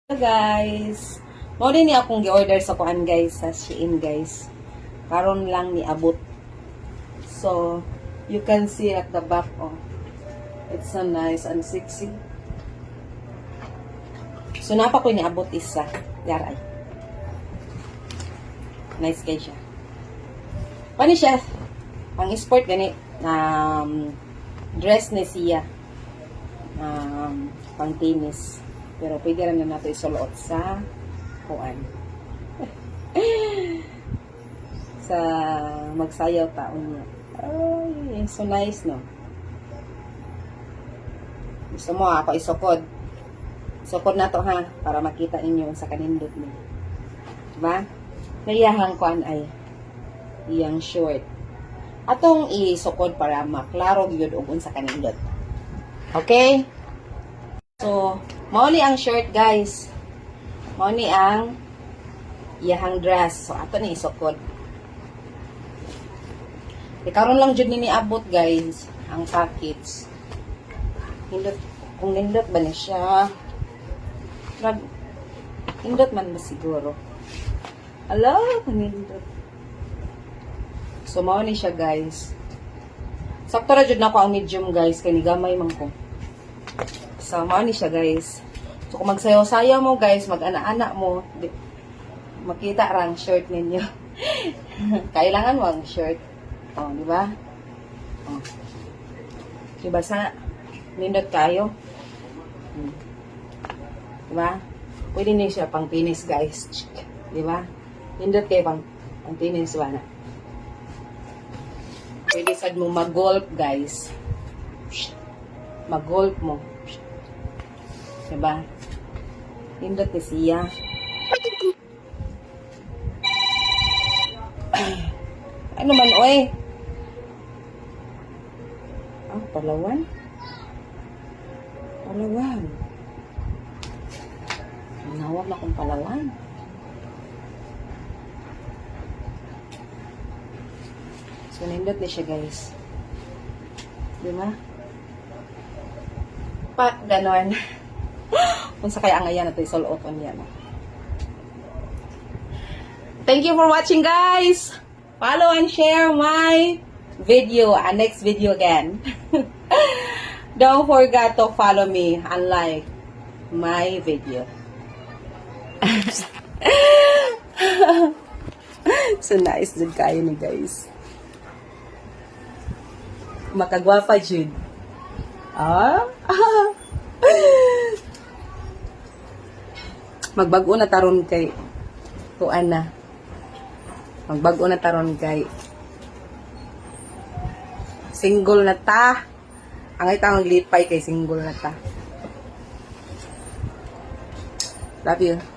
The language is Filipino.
Guys, mo din ni akong gi-order sa kuan guys, sa Shein guys. Karon lang ni abot. So, you can see at the back, oh. It's so nice and sexy. So, napa ko ni abot isa. Yaray. Nice guys siya. Pani siya? Pang sport gani. Dress ni siya. Pang tennis. Pero pwede rin na natin isuot sa kuan. Sa magsayaw taon niya. Ay, so nice, no? Gusto mo ako isukod. Isukod na to, ha? Para makita ninyo sa kanindot mo. Diba? Nayahang kuan ay iyang short. Atong isukod para maklaro gyud og unsa kanindot. Okay? So, mauni ang shirt, guys. Mauni ang iyahang dress. So, ato ni isukod. Karon lang jud ni abot, guys, ang package. Hindot, kung nindot ba ni siya? Hindot man ba siguro? Ala, nindot. So, mauni siya, guys. Sakto ra jud nako ang medium, guys, kay ni gamay man ko. So, maani siya, guys. So, kung magsayaw-sayaw mo, guys, mag-ana-ana mo, makita rang shirt ninyo. Kailangan mo ang shirt. O, di ba? O. Diba sa nindot kayo? Di ba? Pwede niyo siya pang tennis, guys. Di ba? Nindot kayo pang tennis, ba na? Pwede sad mo mag-golf, guys. Mag-golf mo. Diba? Hindot ni siya. Ano man, oy? Palawan? Palawan. Nawag na kong palawan. So, nindot ni siya, guys. Diba? Ganon. Kung sa kaya ngayon ito isoloton yan. Thank you for watching, guys. Follow and share my video. Next video again. Don't forget to follow me and like my video. So nice din kayo ni guys. Makagwapa jud. Magbago na taron kay kuan na. Magbago na taron kay single na ta. Ang itang lipay kay single na ta. Love you.